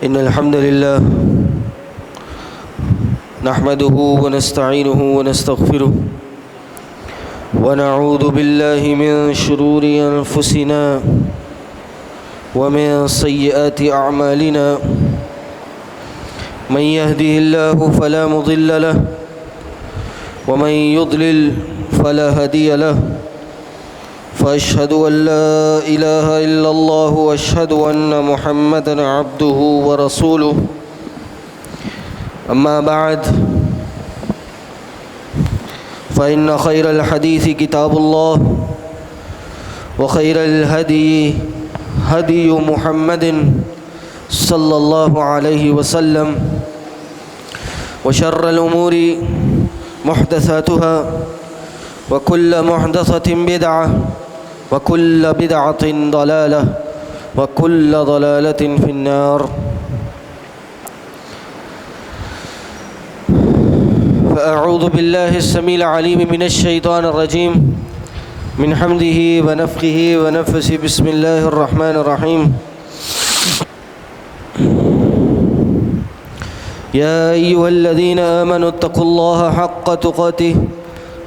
إن الحمد لله نحمده ونستعينه ونستغفره ونعوذ بالله من شرور أنفسنا ومن سيئات أعمالنا من يهده الله فلا مضل له ومن يضلل فلا هادي له فأشهد أن لا إله إلا الله وأشهد أن محمدًا عبده ورسوله أما بعد فإن خير الحديث كتاب الله وخير الهدي هدي محمد صلى الله عليه وسلم وشر الأمور محدثاتها وكل محدثة بدعة وكل بدعة ضلالة وكل ضلالة في النار فأعوذ بالله السميع العليم من الشيطان الرجيم من حمده ونفخه ونفثه بسم الله الرحمن الرحيم يا أيها الذين آمنوا اتقوا الله حق تقاته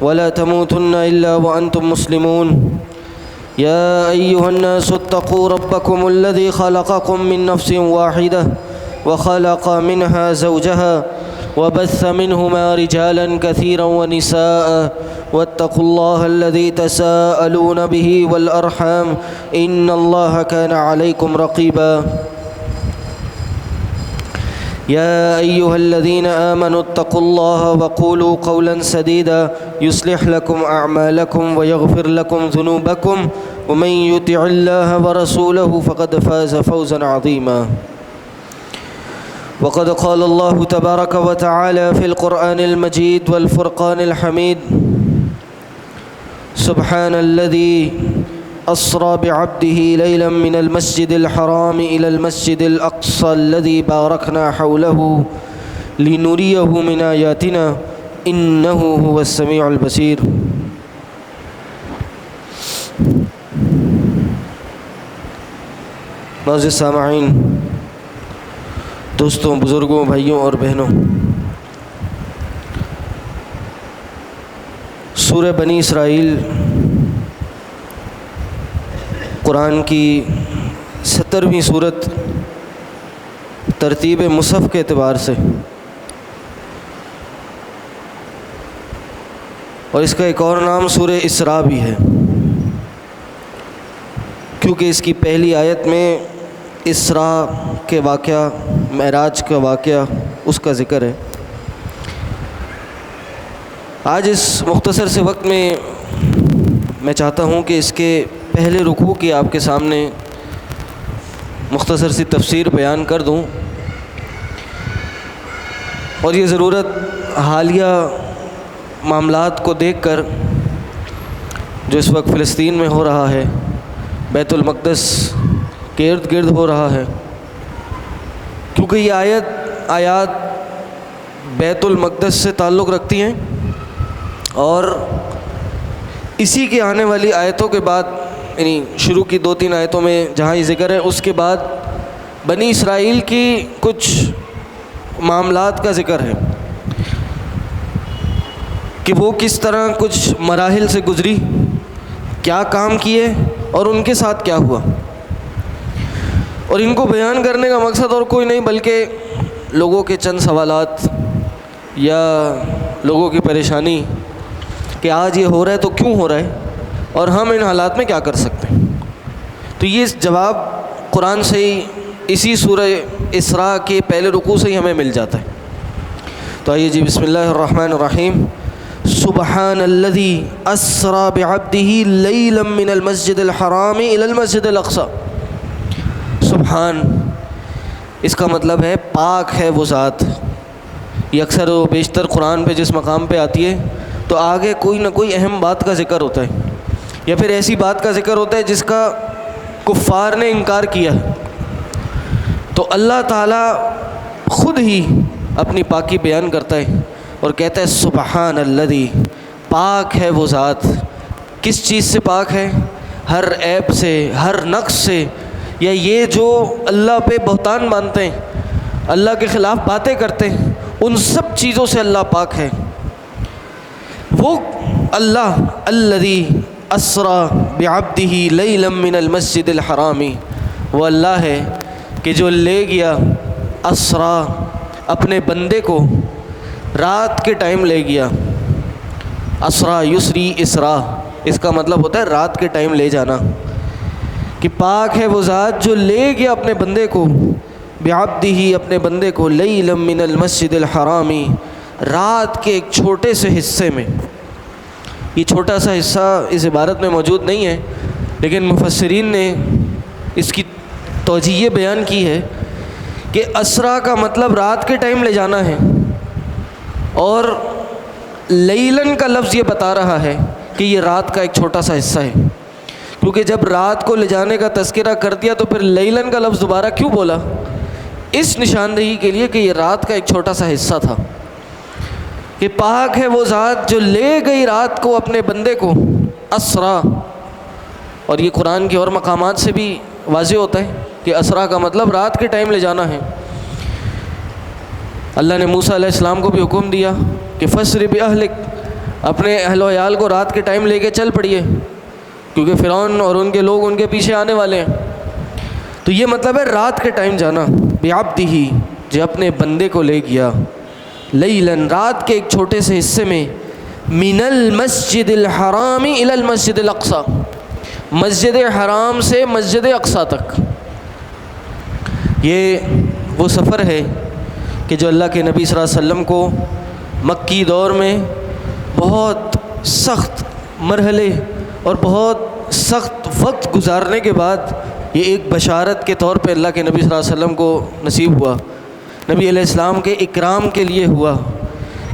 ولا تموتن إلا وأنتم مسلمون يا أيها الناس اتقوا ربكم الذي خلقكم من نفس واحدة وخلق منها زوجها وبث منهما رجالا كثيرا ونساء واتقوا الله الذي تساءلون به والأرحام إن الله كان عليكم رقيبا يا أيها الذين آمنوا اتقوا الله وقولوا قولا سديدا يصلح لكم أعمالكم ويغفر لكم ذنوبكم ومن يطع الله ورسوله فقد فاز فوزا عظيما وقد قال الله تبارك وتعالى في القرآن المجيد والفرقان الحميد سبحان الذي أسرى بعبده ليلا من المسجد الحرام إلى المسجد الأقصى الذي باركنا حوله لنريه من آياتنا إنه هو السميع البصير معزز سامعین، دوستوں، بزرگوں، بھائیوں اور بہنوں، سورہ بنی اسرائیل قرآن کی 70ویں صورت ترتیب مصحف کے اعتبار سے، اور اس کا ایک اور نام سورہ اسراء بھی ہے، کیونکہ اس کی پہلی آیت میں اسراء کے واقعہ، معراج کا واقعہ، اس کا ذکر ہے۔ آج اس مختصر سے وقت میں چاہتا ہوں کہ اس کے پہلے رکوع کی آپ کے سامنے مختصر سی تفسیر بیان کر دوں، اور یہ ضرورت حالیہ معاملات کو دیکھ کر جو اس وقت فلسطین میں ہو رہا ہے، بیت المقدس کے ارد گرد ہو رہا ہے، کیونکہ یہ آیات بیت المقدس سے تعلق رکھتی ہیں، اور اسی کے آنے والی آیتوں کے بعد، یعنی شروع کی 2-3 آیتوں میں جہاں یہ ذکر ہے، اس کے بعد بنی اسرائیل کی کچھ معاملات کا ذکر ہے کہ وہ کس طرح کچھ مراحل سے گزری، کیا کام کیے اور ان کے ساتھ کیا ہوا، اور ان کو بیان کرنے کا مقصد اور کوئی نہیں بلکہ لوگوں کے چند سوالات یا لوگوں کی پریشانی کہ آج یہ ہو رہا ہے تو کیوں ہو رہا ہے، اور ہم ان حالات میں کیا کر سکتے ہیں۔ تو یہ جواب قرآن سے ہی، اسی سورہ اسراء کے پہلے رکوع سے ہی ہمیں مل جاتا ہے۔ تو آئیے جی، بسم اللہ الرحمن الرحیم۔ سبحان الذی اسری بعبدہ لیلا من المسجد الحرام الی المسجد الاقصی۔ سبحان، اس کا مطلب ہے پاک ہے وہ ذات۔ یہ اکثر و بیشتر قرآن پہ جس مقام پہ آتی ہے تو آگے کوئی نہ کوئی اہم بات کا ذکر ہوتا ہے، یا پھر ایسی بات کا ذکر ہوتا ہے جس کا کفار نے انکار کیا ہے، تو اللہ تعالیٰ خود ہی اپنی پاکی بیان کرتا ہے اور کہتا ہے سبحان الذی، پاک ہے وہ ذات۔ کس چیز سے پاک ہے؟ ہر عیب سے، ہر نقص سے، یا یہ جو اللہ پہ بہتان باندھتے ہیں اللہ کے خلاف باتیں کرتے ہیں، ان سب چیزوں سے اللہ پاک ہے۔ وہ اللہ الذی اسری بعبدہ لیلا من المسجد الحرام، وہ اللہ ہے کہ جو لے گیا اسرا اپنے بندے کو رات کے ٹائم لے گیا۔ اسرا یسری اسرا، اس کا مطلب ہوتا ہے رات کے ٹائم لے جانا، کہ پاک ہے وہ ذات جو لے گیا اپنے بندے کو، بعبدہ اپنے بندے کو، لیلا من المسجد الحرام، رات کے ایک چھوٹے سے حصے میں۔ یہ چھوٹا سا حصہ اس عبارت میں موجود نہیں ہے، لیکن مفسرین نے اس کی توجیہ بیان کی ہے کہ اسرا کا مطلب رات کے ٹائم لے جانا ہے، اور لیلن کا لفظ یہ بتا رہا ہے کہ یہ رات کا ایک چھوٹا سا حصہ ہے، کیونکہ جب رات کو لے جانے کا تذکرہ کر دیا تو پھر لیلن کا لفظ دوبارہ کیوں بولا؟ اس نشاندہی کے لیے کہ یہ رات کا ایک چھوٹا سا حصہ تھا، کہ پاک ہے وہ ذات جو لے گئی رات کو اپنے بندے کو، اسرا۔ اور یہ قرآن کے اور مقامات سے بھی واضح ہوتا ہے کہ اسرا کا مطلب رات کے ٹائم لے جانا ہے۔ اللہ نے موسیٰ علیہ السلام کو بھی حکم دیا کہ فسر باہلک، اپنے اہل و عیال کو رات کے ٹائم لے کے چل پڑیے، کیونکہ فرعون اور ان کے لوگ ان کے پیچھے آنے والے ہیں۔ تو یہ مطلب ہے رات کے ٹائم جانا، بعبدہ جو اپنے بندے کو لے گیا، لیلاً رات کے ایک چھوٹے سے حصے میں، من المسجد الحرام الی المسجد الاقصی، مسجد حرام سے مسجد اقصی تک۔ یہ وہ سفر ہے کہ جو اللہ کے نبی صلی اللہ علیہ وسلم کو مکی دور میں بہت سخت مرحلے اور بہت سخت وقت گزارنے کے بعد یہ ایک بشارت کے طور پہ اللہ کے نبی صلی اللہ علیہ وسلم کو نصیب ہوا، نبی علیہ السلام کے اکرام کے لیے ہوا،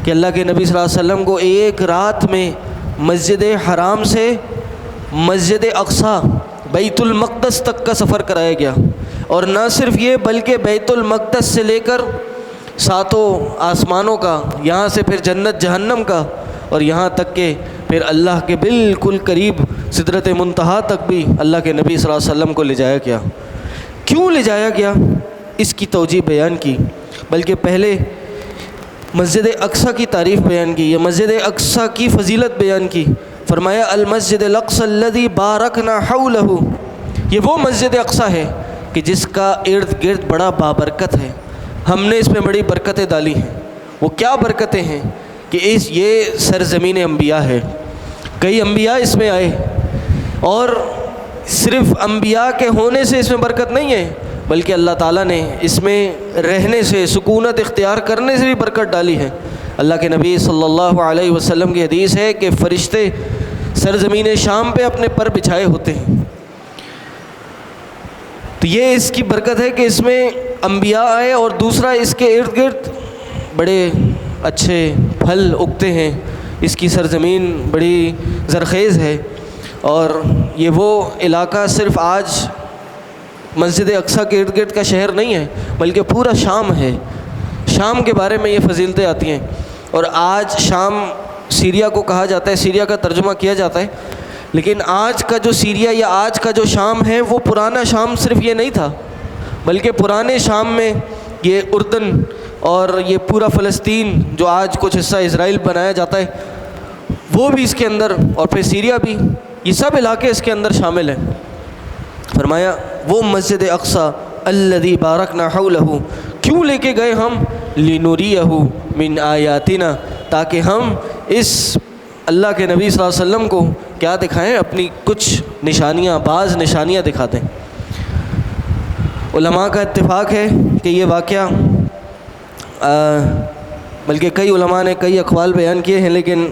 کہ اللہ کے نبی صلی اللہ علیہ وسلم کو ایک رات میں مسجد حرام سے مسجد اقصی بیت المقدس تک کا سفر کرایا گیا۔ اور نہ صرف یہ بلکہ بیت المقدس سے لے کر ساتوں آسمانوں کا، یہاں سے پھر جنت جہنم کا، اور یہاں تک کہ پھر اللہ کے بالکل قریب سدرۃ منتہا تک بھی اللہ کے نبی صلی اللہ علیہ وسلم کو لے جایا گیا۔ کیوں لے جایا گیا اس کی توجیہ بیان کی، بلکہ پہلے مسجد اقصی کی تعریف بیان کی، یہ مسجد اقصی کی فضیلت بیان کی۔ فرمایا المسجد الاقصی الذی بارکنا حولہ، یہ وہ مسجد اقصی ہے کہ جس کا ارد گرد بڑا بابرکت ہے، ہم نے اس میں بڑی برکتیں ڈالی ہیں۔ وہ کیا برکتیں ہیں کہ یہ سرزمین انبیاء ہے، کئی انبیاء اس میں آئے، اور صرف انبیاء کے ہونے سے اس میں برکت نہیں ہے، بلکہ اللہ تعالیٰ نے اس میں رہنے سے، سکونت اختیار کرنے سے بھی برکت ڈالی ہے۔ اللہ کے نبی صلی اللہ علیہ وسلم کی حدیث ہے کہ فرشتے سرزمین شام پہ اپنے پر بچھائے ہوتے ہیں۔ تو یہ اس کی برکت ہے کہ اس میں انبیاء آئے، اور دوسرا اس کے ارد گرد بڑے اچھے پھل اگتے ہیں، اس کی سرزمین بڑی زرخیز ہے، اور یہ وہ علاقہ صرف آج مسجد اقصی کے ارد گرد کا شہر نہیں ہے، بلکہ پورا شام ہے۔ شام کے بارے میں یہ فضیلتیں آتی ہیں، اور آج شام سیریا کو کہا جاتا ہے، سیریا کا ترجمہ کیا جاتا ہے، لیکن آج کا جو سیریا یا آج کا جو شام ہے وہ پرانا شام صرف یہ نہیں تھا، بلکہ پرانے شام میں یہ اردن اور یہ پورا فلسطین جو آج کچھ حصہ اسرائیل بنایا جاتا ہے وہ بھی اس کے اندر، اور پھر سیریا بھی، یہ سب علاقے اس کے اندر شامل ہیں۔ فرمایا وہ مسجد اقصی الذی بارکنا حولہ، کیوں لے کے گئے ہم؟ لنریہ من آیاتنا، تاکہ ہم اس اللہ کے نبی صلی اللہ علیہ وسلم کو کیا دکھائیں؟ اپنی کچھ نشانیاں، بعض نشانیاں دکھا دیں۔ علماء کا اتفاق ہے کہ یہ واقعہ، بلکہ کئی علماء نے کئی اقوال بیان کیے ہیں، لیکن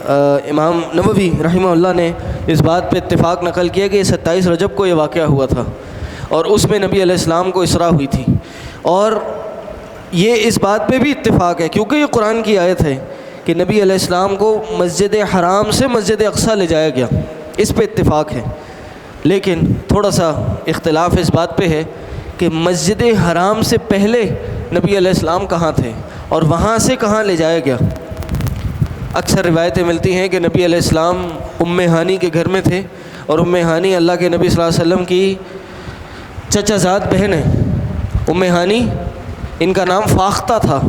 امام نووی رحمہ اللہ نے اس بات پہ اتفاق نقل کیا کہ 27 رجب کو یہ واقعہ ہوا تھا، اور اس میں نبی علیہ السلام کو اسراء ہوئی تھی۔ اور یہ اس بات پہ بھی اتفاق ہے کیونکہ یہ قرآن کی آیت ہے کہ نبی علیہ السلام کو مسجد حرام سے مسجد اقصی لے جایا گیا، اس پہ اتفاق ہے۔ لیکن تھوڑا سا اختلاف اس بات پہ ہے کہ مسجد حرام سے پہلے نبی علیہ السلام کہاں تھے اور وہاں سے کہاں لے جایا گیا۔ اکثر روایتیں ملتی ہیں کہ نبی علیہ السلام ام ہانی کے گھر میں تھے، اور ام ہانی اللہ کے نبی صلی اللہ علیہ وسلم کی چچا زاد بہن ہے۔ ام ہانی ان کا نام فاختہ تھا،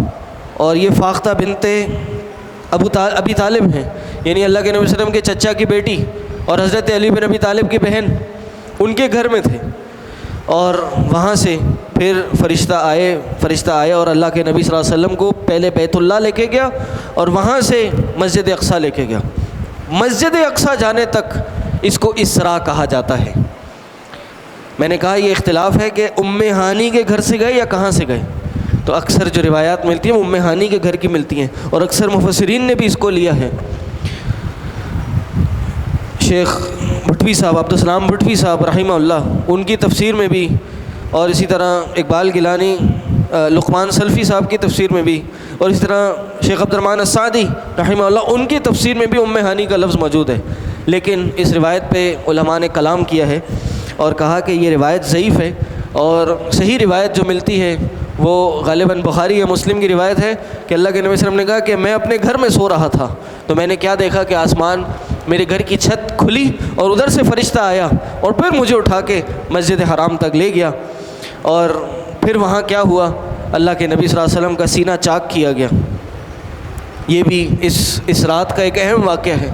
اور یہ فاختہ بنت ابی طالب ہیں، یعنی اللہ کے نبی صلی اللہ علیہ وسلم کے چچا کی بیٹی اور حضرت علی بن ابی طالب کی بہن، ان کے گھر میں تھے۔ اور وہاں سے پھر فرشتہ آئے اور اللہ کے نبی صلی اللہ علیہ وسلم کو پہلے بیت اللہ لے کے گیا اور وہاں سے مسجد اقصیٰ لے کے گیا۔ مسجد اقصیٰ جانے تک اس کو اسراء کہا جاتا ہے۔ میں نے کہا یہ اختلاف ہے کہ ام ہانی کے گھر سے گئے یا کہاں سے گئے، تو اکثر جو روایات ملتی ہیں وہ ام ہانی کے گھر کی ملتی ہیں، اور اکثر مفسرین نے بھی اس کو لیا ہے۔ شیخ بھٹوی صاحب، عبدالسلام بھٹوی صاحب رحمہ اللہ، ان کی تفسیر میں بھی، اور اسی طرح اقبال گیلانی، لقمان سلفی صاحب کی تفسیر میں بھی، اور اسی طرح شیخ عبد الرحمن السعدی رحمہ اللہ، ان کی تفسیر میں بھی ام ہانی کا لفظ موجود ہے، لیکن اس روایت پہ علماء نے کلام کیا ہے اور کہا کہ یہ روایت ضعیف ہے، اور صحیح روایت جو ملتی ہے وہ غالباً بخاری یا مسلم کی روایت ہے کہ اللہ کے نبی صلی اللہ علیہ وسلم نے کہا کہ میں اپنے گھر میں سو رہا تھا تو میں نے کیا دیکھا کہ آسمان، میرے گھر کی چھت کھلی اور ادھر سے فرشتہ آیا اور پھر مجھے اٹھا کے مسجد حرام تک لے گیا، اور پھر وہاں کیا ہوا، اللہ کے نبی صلی اللہ علیہ وسلم کا سینہ چاک کیا گیا۔ یہ بھی اس رات کا ایک اہم واقعہ ہے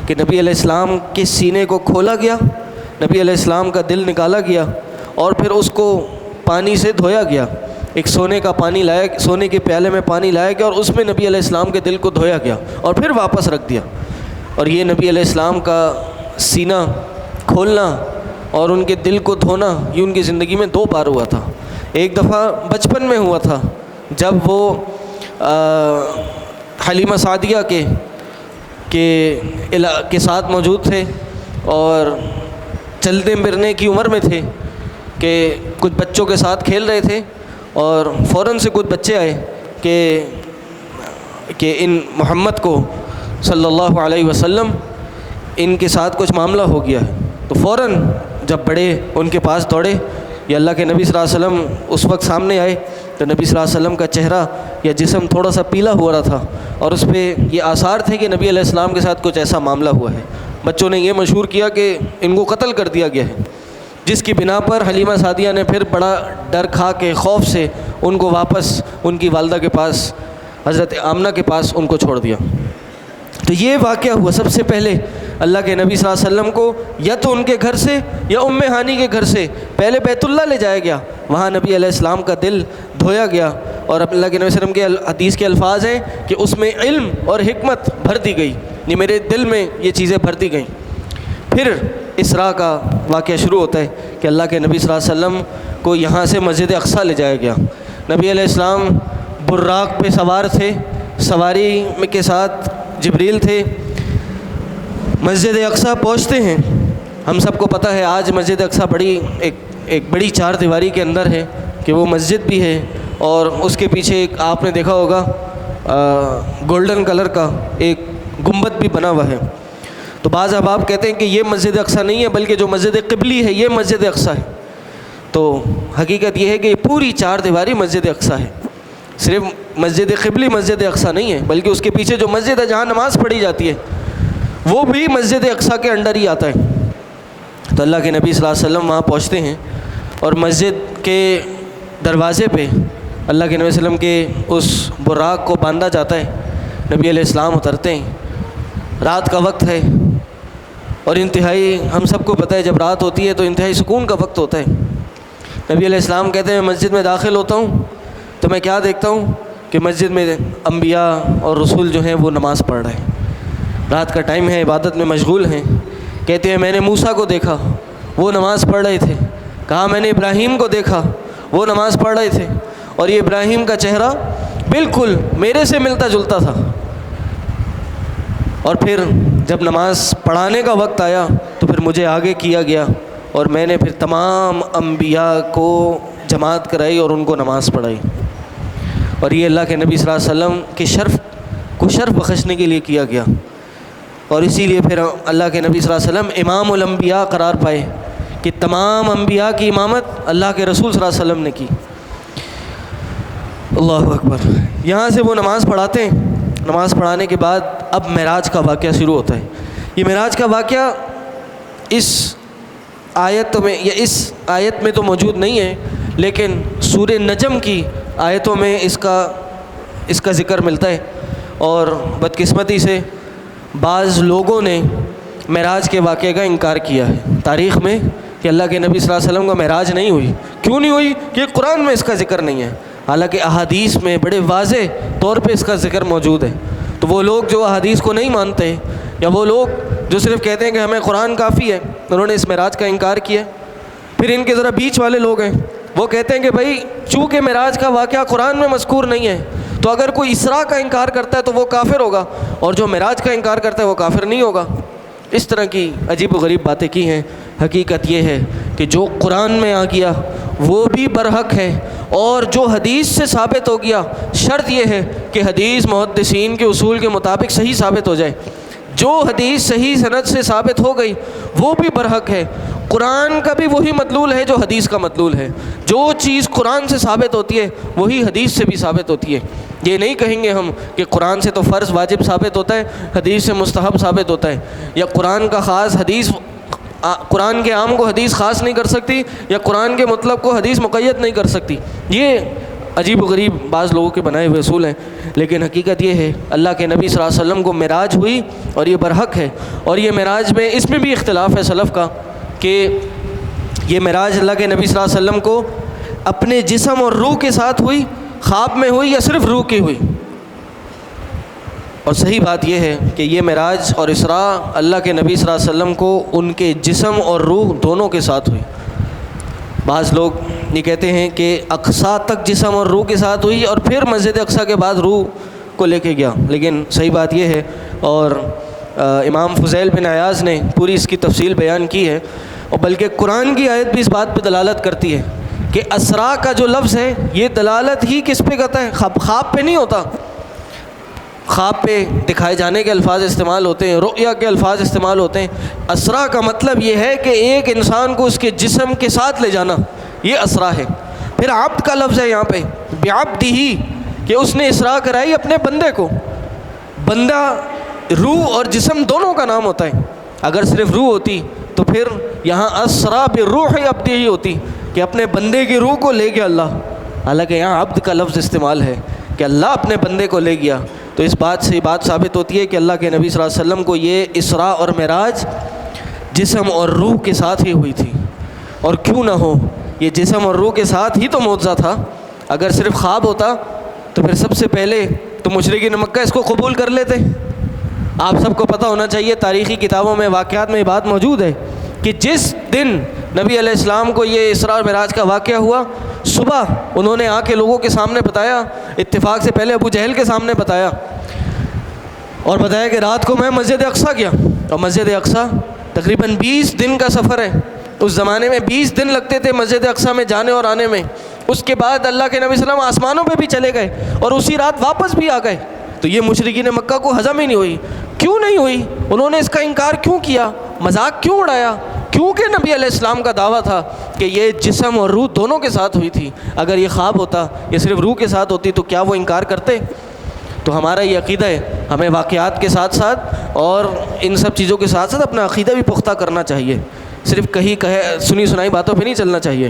کہ نبی علیہ السلام کے سینے کو کھولا گیا، نبی علیہ السلام کا دل نکالا گیا اور پھر اس کو پانی سے دھویا گیا، ایک سونے کے پیالے میں پانی لایا گیا اور اس میں نبی علیہ السلام کے دل کو دھویا گیا اور پھر واپس رکھ دیا۔ اور یہ نبی علیہ السلام کا سینہ کھولنا اور ان کے دل کو دھونا یہ ان کی زندگی میں 2 بار ہوا تھا۔ ایک دفعہ بچپن میں ہوا تھا جب وہ حلیمہ سعدیہ کے ساتھ موجود تھے اور چلنے پھرنے کی عمر میں تھے کہ کچھ بچوں کے ساتھ کھیل رہے تھے اور فوراً سے کچھ بچے آئے کہ ان محمد کو صلی اللہ علیہ وسلم ان کے ساتھ کچھ معاملہ ہو گیا ہے، تو فوراً جب بڑے ان کے پاس دوڑے یا اللہ کے نبی صلی اللہ علیہ وسلم اس وقت سامنے آئے تو نبی صلی اللہ علیہ وسلم کا چہرہ یا جسم تھوڑا سا پیلا ہو رہا تھا اور اس پہ یہ آثار تھے کہ نبی علیہ السلام کے ساتھ کچھ ایسا معاملہ ہوا ہے۔ بچوں نے یہ مشہور کیا کہ ان کو قتل کر دیا گیا ہے، جس کی بنا پر حلیمہ سعدیہ نے پھر بڑا ڈر کھا کے خوف سے ان کو واپس ان کی والدہ کے پاس، حضرت آمنہ کے پاس ان کو چھوڑ دیا۔ تو یہ واقعہ ہوا سب سے پہلے اللہ کے نبی صلی اللہ علیہ وسلم کو یا تو ان کے گھر سے یا ام ہانی کے گھر سے پہلے بیت اللہ لے جایا گیا، وہاں نبی علیہ السلام کا دل دھویا گیا اور اللہ کے نبی صلی اللہ علیہ وسلم کے حدیث کے الفاظ ہیں کہ اس میں علم اور حکمت بھر دی گئی، یہ میرے دل میں یہ چیزیں بھر دی گئیں۔ پھر اسراء کا واقعہ شروع ہوتا ہے کہ اللہ کے نبی صلی اللہ علیہ وسلم کو یہاں سے مسجد اقصیٰ لے جایا گیا۔ نبی علیہ السلام براق پہ سوار تھے، سواری کے ساتھ جبریل تھے، مسجد اقصیٰ پہنچتے ہیں۔ ہم سب کو پتہ ہے آج مسجد اقصیٰ ایک بڑی 4 دیواری کے اندر ہے کہ وہ مسجد بھی ہے اور اس کے پیچھے ایک آپ نے دیکھا ہوگا گولڈن کلر کا ایک گنبد بھی بنا ہوا ہے۔ تو بعض احباب کہتے ہیں کہ یہ مسجد اقصیٰ نہیں ہے بلکہ جو مسجد قبلی ہے یہ مسجد اقصیٰ ہے۔ تو حقیقت یہ ہے کہ یہ پوری 4 دیواری مسجد اقصیٰ ہے، صرف مسجد قبلی مسجد اقصیٰ نہیں ہے بلکہ اس کے پیچھے جو مسجد ہے جہاں نماز پڑھی جاتی ہے وہ بھی مسجد اقصیٰ کے انڈر ہی آتا ہے۔ تو اللہ کے نبی صلی اللہ علیہ وسلم وہاں پہنچتے ہیں اور مسجد کے دروازے پہ اللہ کے نبی صلی اللہ علیہ وسلم کے اس براق کو باندھا جاتا ہے، نبی علیہ السلام اترتے ہیں، رات کا وقت ہے اور انتہائی ہم سب کو پتہ ہے جب رات ہوتی ہے تو انتہائی سکون کا وقت ہوتا ہے۔ نبی علیہ السلام کہتے ہیں میں مسجد میں داخل ہوتا ہوں تو میں کیا دیکھتا ہوں کہ مسجد میں انبیاء اور رسول جو ہیں وہ نماز پڑھ رہے ہیں، رات کا ٹائم ہے، عبادت میں مشغول ہیں۔ کہتے ہیں میں نے موسیٰ کو دیکھا وہ نماز پڑھ رہے تھے، کہا میں نے ابراہیم کو دیکھا وہ نماز پڑھ رہے تھے اور یہ ابراہیم کا چہرہ بالکل میرے سے ملتا جلتا تھا۔ اور پھر جب نماز پڑھانے کا وقت آیا تو پھر مجھے آگے کیا گیا اور میں نے پھر تمام انبیاء کو جماعت کرائی اور ان کو نماز پڑھائی، اور یہ اللہ کے نبی صلی اللہ علیہ وسلم کے شرف بخشنے کے لیے کیا گیا، اور اسی لیے پھر اللہ کے نبی صلی اللہ علیہ وسلم امام الانبیاء قرار پائے کہ تمام انبیاء کی امامت اللہ کے رسول صلی اللہ علیہ وسلم نے کی۔ اللہ اکبر۔ یہاں سے وہ نماز پڑھاتے ہیں، نماز پڑھانے کے بعد اب معراج کا واقعہ شروع ہوتا ہے۔ یہ معراج کا واقعہ اس آیت میں تو موجود نہیں ہے، لیکن سورہ نجم کی آیتوں میں اس کا ذکر ملتا ہے، اور بدقسمتی سے بعض لوگوں نے معراج کے واقعے کا انکار کیا ہے تاریخ میں کہ اللہ کے نبی صلی اللہ علیہ وسلم کا معراج نہیں ہوئی۔ کیوں نہیں ہوئی؟ کہ قرآن میں اس کا ذکر نہیں ہے، حالانکہ احادیث میں بڑے واضح طور پہ اس کا ذکر موجود ہے۔ تو وہ لوگ جو احادیث کو نہیں مانتے، یا وہ لوگ جو صرف کہتے ہیں کہ ہمیں قرآن کافی ہے، انہوں نے اس معراج کا انکار کیا۔ پھر ان کے ذرا بیچ والے لوگ ہیں، وہ کہتے ہیں کہ بھائی چونکہ معراج کا واقعہ قرآن میں مذکور نہیں ہے، تو اگر کوئی اسراء کا انکار کرتا ہے تو وہ کافر ہوگا، اور جو معراج کا انکار کرتا ہے وہ کافر نہیں ہوگا۔ اس طرح کی عجیب و غریب باتیں کی ہیں۔ حقیقت یہ ہے کہ جو قرآن میں آ گیا وہ بھی برحق ہے، اور جو حدیث سے ثابت ہو گیا، شرط یہ ہے کہ حدیث محدثین کے اصول کے مطابق صحیح ثابت ہو جائے۔ جو حدیث صحیح سند سے ثابت ہو گئی وہ بھی برحق ہے۔ قرآن کا بھی وہی مدلول ہے جو حدیث کا مدلول ہے۔ جو چیز قرآن سے ثابت ہوتی ہے وہی حدیث سے بھی ثابت ہوتی ہے۔ یہ نہیں کہیں گے ہم کہ قرآن سے تو فرض واجب ثابت ہوتا ہے، حدیث سے مستحب ثابت ہوتا ہے، یا قرآن کا خاص حدیث، قرآن کے عام کو حدیث خاص نہیں کر سکتی، یا قرآن کے مطلب کو حدیث مقید نہیں کر سکتی۔ یہ عجیب و غریب بعض لوگوں کے بنائے ہوئے اصول ہیں۔ لیکن حقیقت یہ ہے اللہ کے نبی صلی اللہ علیہ وسلم کو معراج ہوئی، اور یہ برحق ہے۔ اور یہ معراج میں اس میں بھی اختلاف ہے سلف کا کہ یہ معراج اللہ کے نبی صلی اللہ علیہ وسلم کو اپنے جسم اور روح کے ساتھ ہوئی، خواب میں ہوئی، یا صرف روح کی ہوئی۔ اور صحیح بات یہ ہے کہ یہ معراج اور اسراء اللہ کے نبی صلی اللہ علیہ وسلم کو ان کے جسم اور روح دونوں کے ساتھ ہوئی۔ بعض لوگ یہ کہتے ہیں کہ اقصیٰ تک جسم اور روح کے ساتھ ہوئی، اور پھر مسجد اقصیٰ کے بعد روح کو لے کے گیا، لیکن صحیح بات یہ ہے، اور امام فضیل بن عیاض نے پوری اس کی تفصیل بیان کی ہے، اور بلکہ قرآن کی آیت بھی اس بات پہ دلالت کرتی ہے کہ اسراء کا جو لفظ ہے یہ دلالت ہی کس پہ کرتا ہے؟ خواب پہ نہیں ہوتا۔ خواب پہ دکھائے جانے کے الفاظ استعمال ہوتے ہیں، رؤیا کے الفاظ استعمال ہوتے ہیں۔ اسراء کا مطلب یہ ہے کہ ایک انسان کو اس کے جسم کے ساتھ لے جانا، یہ اسراء ہے۔ پھر عبد کا لفظ ہے یہاں پہ، بعبدہ، کہ اس نے اسراء کرائی اپنے بندے کو۔ بندہ روح اور جسم دونوں کا نام ہوتا ہے۔ اگر صرف روح ہوتی تو پھر یہاں اسراء بروح عبدہ ہی ہوتی کہ اپنے بندے کی روح کو لے گیا اللہ، حالانکہ یہاں عبد کا لفظ استعمال ہے کہ اللہ اپنے بندے کو لے گیا۔ تو اس بات سے بات ثابت ہوتی ہے کہ اللہ کے نبی صلی اللہ علیہ وسلم کو یہ اسراء اور معراج جسم اور روح کے ساتھ ہی ہوئی تھی۔ اور کیوں نہ ہو، یہ جسم اور روح کے ساتھ ہی تو معجزہ تھا۔ اگر صرف خواب ہوتا تو پھر سب سے پہلے تو مشرکین مکہ اس کو قبول کر لیتے۔ آپ سب کو پتہ ہونا چاہیے، تاریخی کتابوں میں، واقعات میں یہ بات موجود ہے کہ جس دن نبی علیہ السلام کو یہ اسراء اور معراج کا واقعہ ہوا، صبح انہوں نے آ کے لوگوں کے سامنے بتایا، اتفاق سے پہلے ابو جہل کے سامنے بتایا، اور بتایا کہ رات کو میں مسجد اقصیٰ گیا، اور مسجد اقصیٰ تقریباً 20 دن کا سفر ہے۔ اس زمانے میں 20 دن لگتے تھے مسجد اقصیٰ میں جانے اور آنے میں۔ اس کے بعد اللہ کے نبی صلی اللہ علیہ وسلم آسمانوں پہ بھی چلے گئے، اور اسی رات واپس بھی آ گئے۔ تو یہ مشرکین مکہ کو ہضم ہی نہیں ہوئی۔ کیوں نہیں ہوئی؟ انہوں نے اس کا انکار کیوں کیا؟ مذاق کیوں اڑایا؟ کیونکہ نبی علیہ السلام کا دعویٰ تھا کہ یہ جسم اور روح دونوں کے ساتھ ہوئی تھی۔ اگر یہ خواب ہوتا، یہ صرف روح کے ساتھ ہوتی، تو کیا وہ انکار کرتے؟ تو ہمارا یہ عقیدہ ہے، ہمیں واقعات کے ساتھ ساتھ اور ان سب چیزوں کے ساتھ ساتھ اپنا عقیدہ بھی پختہ کرنا چاہیے، صرف سنی سنائی باتوں پہ نہیں چلنا چاہیے۔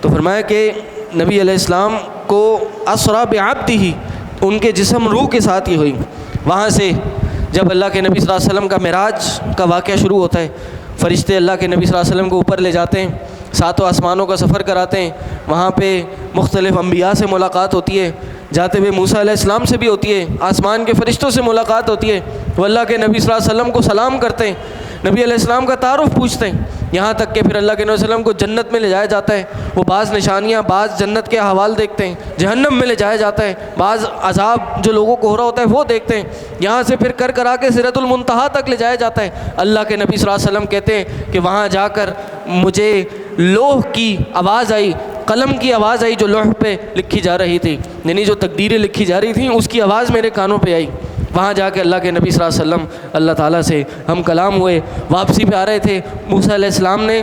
تو فرمایا کہ نبی علیہ السلام کو اسریٰ بعبدہ، ان کے جسم روح کے ساتھ ہی ہوئی۔ وہاں سے جب اللہ کے نبی صلی اللہ علیہ وسلم کا معراج کا واقعہ شروع ہوتا ہے، فرشتے اللہ کے نبی صلی اللہ علیہ وسلم کو اوپر لے جاتے ہیں، ساتوں آسمانوں کا سفر کراتے ہیں، وہاں پہ مختلف انبیاء سے ملاقات ہوتی ہے، جاتے ہوئے موسیٰ علیہ السلام سے بھی ہوتی ہے، آسمان کے فرشتوں سے ملاقات ہوتی ہے، وہ اللہ کے نبی صلی اللہ علیہ وسلم کو سلام کرتے ہیں، نبی علیہ السلام کا تعارف پوچھتے ہیں، یہاں تک کہ پھر اللہ کے نبی صلی اللہ علیہ وسلم کو جنت میں لے جایا جاتا ہے۔ وہ بعض نشانیاں، بعض جنت کے احوال دیکھتے ہیں، جہنم میں لے جایا جاتا ہے، بعض عذاب جو لوگوں کو ہو رہا ہوتا ہے وہ دیکھتے ہیں، یہاں سے پھر کرا کے سدرۃ المنتہا تک لے جایا جاتا ہے۔ اللہ کے نبی صلی اللہ علیہ وسلم کہتے ہیں کہ وہاں جا کر مجھے لوح کی آواز آئی، قلم کی آواز آئی جو لوح پہ لکھی جا رہی تھی، یعنی جو تقدیریں لکھی جا رہی تھیں اس کی آواز میرے کانوں پہ آئی۔ وہاں جا کے اللہ کے نبی صلی اللہ علیہ وسلم اللہ تعالیٰ سے ہم کلام ہوئے، واپسی پہ آ رہے تھے، موسیٰ علیہ السلام نے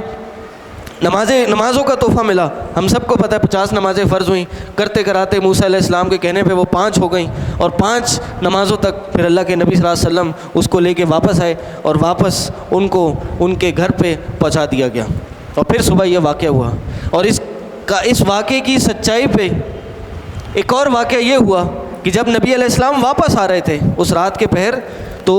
نمازوں کا تحفہ ملا۔ ہم سب کو پتہ ہے 50 نمازیں فرض ہوئیں، کرتے کراتے موسیٰ علیہ السلام کے کہنے پہ وہ 5 ہو گئیں، اور 5 نمازوں تک پھر اللہ کے نبی صلی اللہ علیہ وسلم اس کو لے کے واپس آئے، اور واپس ان کو ان کے گھر پہ پہنچا دیا گیا، اور پھر صبح یہ واقعہ ہوا۔ اور اس واقعے کی سچائی پہ ایک اور واقعہ یہ ہوا کہ جب نبی علیہ السلام واپس آ رہے تھے اس رات کے پہر، تو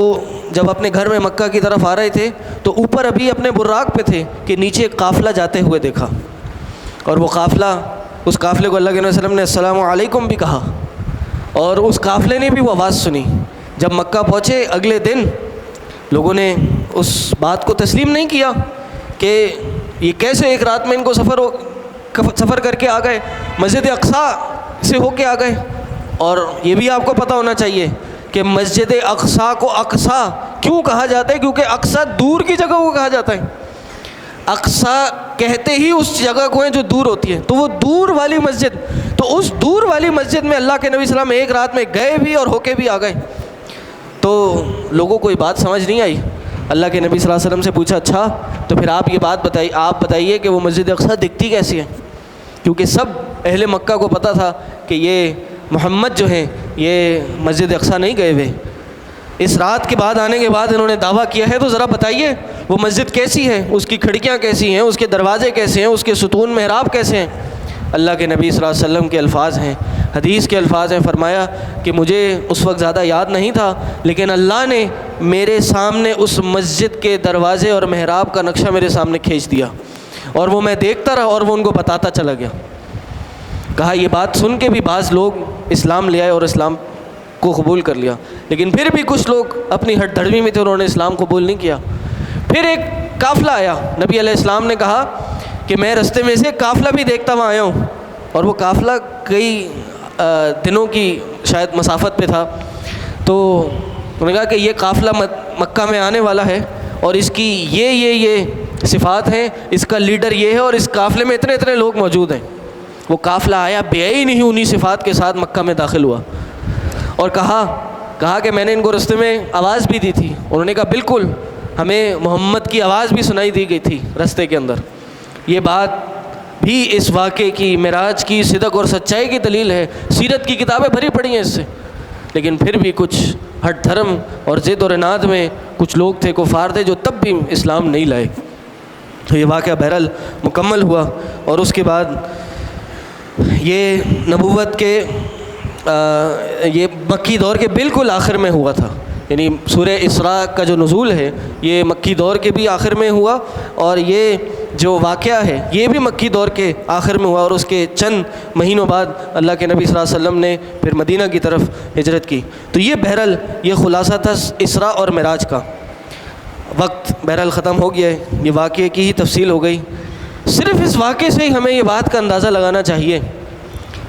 جب اپنے گھر میں مکہ کی طرف آ رہے تھے تو اوپر ابھی اپنے براق پہ تھے کہ نیچے ایک قافلہ جاتے ہوئے دیکھا، اور وہ قافلہ، اس قافلے کو اللہ کے نبی صلی اللہ علیہ وسلم نے السلام علیکم بھی کہا، اور اس قافلے نے بھی وہ آواز سنی۔ جب مکہ پہنچے اگلے دن لوگوں نے اس بات کو تسلیم نہیں کیا کہ یہ کیسے ایک رات میں ان کو سفر کر کے آ گئے، مسجد اقصیٰ سے ہو کے آ گئے۔ اور یہ بھی آپ کو پتہ ہونا چاہیے کہ مسجد اقصیٰ کو اقصیٰ کیوں کہا جاتا ہے، کیونکہ اقصیٰ دور کی جگہ کو کہا جاتا ہے۔ اقصیٰ کہتے ہی اس جگہ کو ہے جو دور ہوتی ہے، تو وہ دور والی مسجد، تو اس دور والی مسجد میں اللہ کے نبی صلی اللہ علیہ وسلم ایک رات میں گئے بھی اور ہو کے بھی آ گئے۔ تو لوگوں کو یہ بات سمجھ نہیں آئی۔ اللہ کے نبی صلی اللہ علیہ وسلم سے پوچھا اچھا تو پھر آپ یہ بات بتائیے کہ وہ مسجد اقصیٰ دکھتی کیسی ہے، کیونکہ سب اہل مکہ کو پتہ تھا کہ یہ محمد جو ہیں یہ مسجد اقصیٰ نہیں گئے ہوئے، اس رات کے بعد آنے کے بعد انہوں نے دعویٰ کیا ہے، تو ذرا بتائیے وہ مسجد کیسی ہے، اس کی کھڑکیاں کیسی ہیں، اس کے دروازے کیسے ہیں، اس کے ستون محراب کیسے ہیں۔ اللہ کے نبی صلی اللہ علیہ وسلم کے الفاظ ہیں، حدیث کے الفاظ ہیں، فرمایا کہ مجھے اس وقت زیادہ یاد نہیں تھا، لیکن اللہ نے میرے سامنے اس مسجد کے دروازے اور محراب کا نقشہ میرے سامنے کھینچ دیا، اور وہ میں دیکھتا رہا اور وہ ان کو بتاتا چلا گیا۔ کہا یہ بات سن کے بھی بعض لوگ اسلام لے آئے اور اسلام کو قبول کر لیا، لیکن پھر بھی کچھ لوگ اپنی ہٹ دھڑمی میں تھے، انہوں نے اسلام قبول نہیں کیا۔ پھر ایک قافلہ آیا، نبی علیہ السلام نے کہا کہ میں رستے میں سے قافلہ بھی دیکھتا ہوا آیا ہوں، اور وہ قافلہ کئی دنوں کی شاید مسافت پہ تھا، تو انہوں نے کہا کہ یہ قافلہ مکہ میں آنے والا ہے، اور اس کی یہ صفات ہیں، اس کا لیڈر یہ ہے، اور اس قافلے میں اتنے لوگ موجود ہیں۔ وہ قافلہ آیا بے ہی نہیں انہی صفات کے ساتھ مکہ میں داخل ہوا، اور کہا کہ میں نے ان کو رستے میں آواز بھی دی تھی، انہوں نے کہا بالکل ہمیں محمد کی آواز بھی سنائی دی گئی تھی رستے کے اندر۔ یہ بات بھی اس واقعے کی، معراج کی صدق اور سچائی کی دلیل ہے۔ سیرت کی کتابیں بھری پڑی ہیں اس سے، لیکن پھر بھی کچھ ہٹ دھرم اور ضد اور عناد میں کچھ لوگ تھے، کفار تھے، جو تب بھی اسلام نہیں لائے۔ تو یہ واقعہ بہرحال مکمل ہوا، اور اس کے بعد یہ نبوت کے یہ مکی دور کے بالکل آخر میں ہوا تھا، یعنی سورہ اسراء کا جو نزول ہے یہ مکی دور کے بھی آخر میں ہوا، اور یہ جو واقعہ ہے یہ بھی مکی دور کے آخر میں ہوا، اور اس کے چند مہینوں بعد اللہ کے نبی صلی اللہ علیہ وسلم نے پھر مدینہ کی طرف ہجرت کی۔ تو یہ بہرحال یہ خلاصہ تھا اسراء اور معراج کا۔ وقت بہرحال ختم ہو گیا ہے، یہ واقعے کی ہی تفصیل ہو گئی۔ صرف اس واقعے سے ہی ہمیں یہ بات کا اندازہ لگانا چاہیے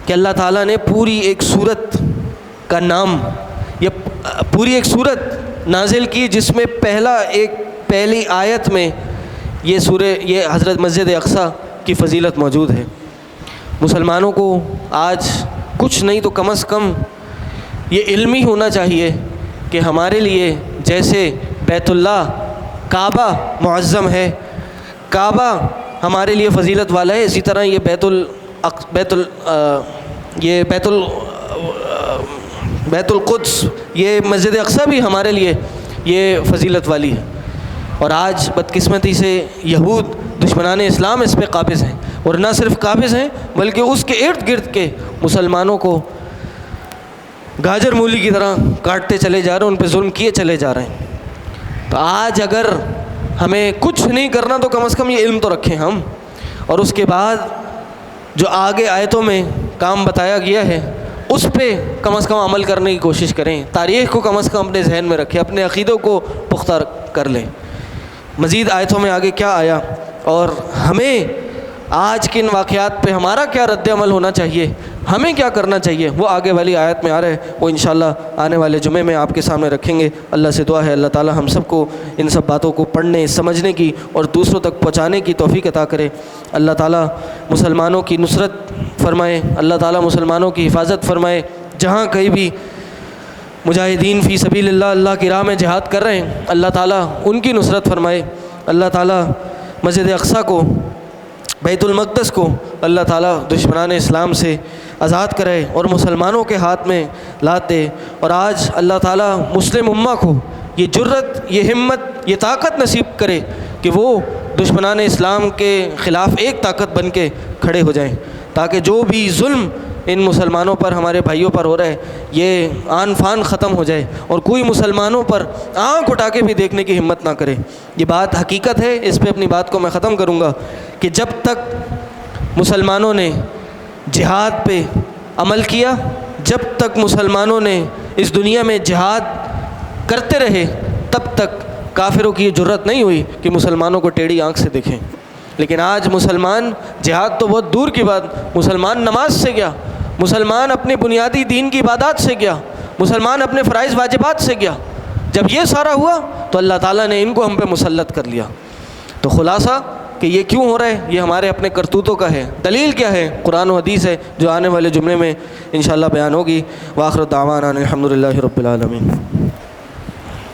کہ اللہ تعالیٰ نے پوری ایک سورت کا نام، یا پوری ایک سورت نازل کی جس میں پہلی آیت میں یہ حضرت مسجد اقصیٰ کی فضیلت موجود ہے۔ مسلمانوں کو آج کچھ نہیں تو کم از کم یہ علم ہی ہونا چاہیے کہ ہمارے لیے جیسے بیت اللہ کعبہ معظم ہے، کعبہ ہمارے لیے فضیلت والا ہے، اسی طرح یہ بیت القدس، یہ مسجد اقصیٰ بھی ہمارے لیے یہ فضیلت والی ہے۔ اور آج بدقسمتی سے یہود دشمنان اسلام اس پہ قابض ہیں، اور نہ صرف قابض ہیں بلکہ اس کے ارد گرد کے مسلمانوں کو گاجر مولی کی طرح کاٹتے چلے جا رہے ہیں، ان پہ ظلم کیے چلے جا رہے ہیں۔ تو آج اگر ہمیں کچھ نہیں کرنا تو کم از کم یہ علم تو رکھیں ہم، اور اس کے بعد جو آگے آیتوں میں کام بتایا گیا ہے اس پہ کم از کم عمل کرنے کی کوشش کریں، تاریخ کو کم از کم اپنے ذہن میں رکھیں، اپنے عقیدوں کو پختہ کر لیں۔ مزید آیتوں میں آگے کیا آیا اور ہمیں آج کے ان واقعات پہ ہمارا کیا رد عمل ہونا چاہیے، ہمیں کیا کرنا چاہیے، وہ آگے والی آیت میں آ رہا ہے، وہ انشاءاللہ آنے والے جمعے میں آپ کے سامنے رکھیں گے۔ اللہ سے دعا ہے اللہ تعالی ہم سب کو ان سب باتوں کو پڑھنے، سمجھنے کی اور دوسروں تک پہنچانے کی توفیق عطا کرے۔ اللہ تعالی مسلمانوں کی نصرت فرمائے، اللہ تعالی مسلمانوں کی حفاظت فرمائے۔ جہاں کہیں بھی مجاہدین فی سبیل اللہ اللہ کی راہ میں جہاد کر رہے ہیں، اللہ تعالیٰ ان کی نصرت فرمائے۔ اللہ تعالیٰ مسجد اقصیٰ کو، بیت المقدس کو اللہ تعالیٰ دشمنان اسلام سے آزاد کرے اور مسلمانوں کے ہاتھ میں لات دے۔ اور آج اللہ تعالیٰ مسلم امہ کو یہ جرت، یہ ہمت، یہ طاقت نصیب کرے کہ وہ دشمنان اسلام کے خلاف ایک طاقت بن کے کھڑے ہو جائیں، تاکہ جو بھی ظلم ان مسلمانوں پر، ہمارے بھائیوں پر ہو رہا ہے، یہ آن فان ختم ہو جائے اور کوئی مسلمانوں پر آنکھ اٹھا کے بھی دیکھنے کی ہمت نہ کرے۔ یہ بات حقیقت ہے، اس پہ اپنی بات کو میں ختم کروں گا کہ جب تک مسلمانوں نے جہاد پہ عمل کیا، جب تک مسلمانوں نے اس دنیا میں جہاد کرتے رہے، تب تک کافروں کی یہ جرت نہیں ہوئی کہ مسلمانوں کو ٹیڑھی آنکھ سے دیکھیں۔ لیکن آج مسلمان، جہاد تو بہت دور کی بات، مسلمان نماز سے گیا، مسلمان اپنے بنیادی دین کی عبادات سے گیا، مسلمان اپنے فرائض واجبات سے گیا۔ جب یہ سارا ہوا تو اللہ تعالیٰ نے ان کو ہم پہ مسلط کر لیا۔ تو خلاصہ کہ یہ کیوں ہو رہا ہے، یہ ہمارے اپنے کرتوتوں کا ہے۔ دلیل کیا ہے؟ قرآن و حدیث ہے، جو آنے والے جملے میں انشاءاللہ بیان ہوگی۔ وآخر دعوانا الحمدللہ رب العالمین۔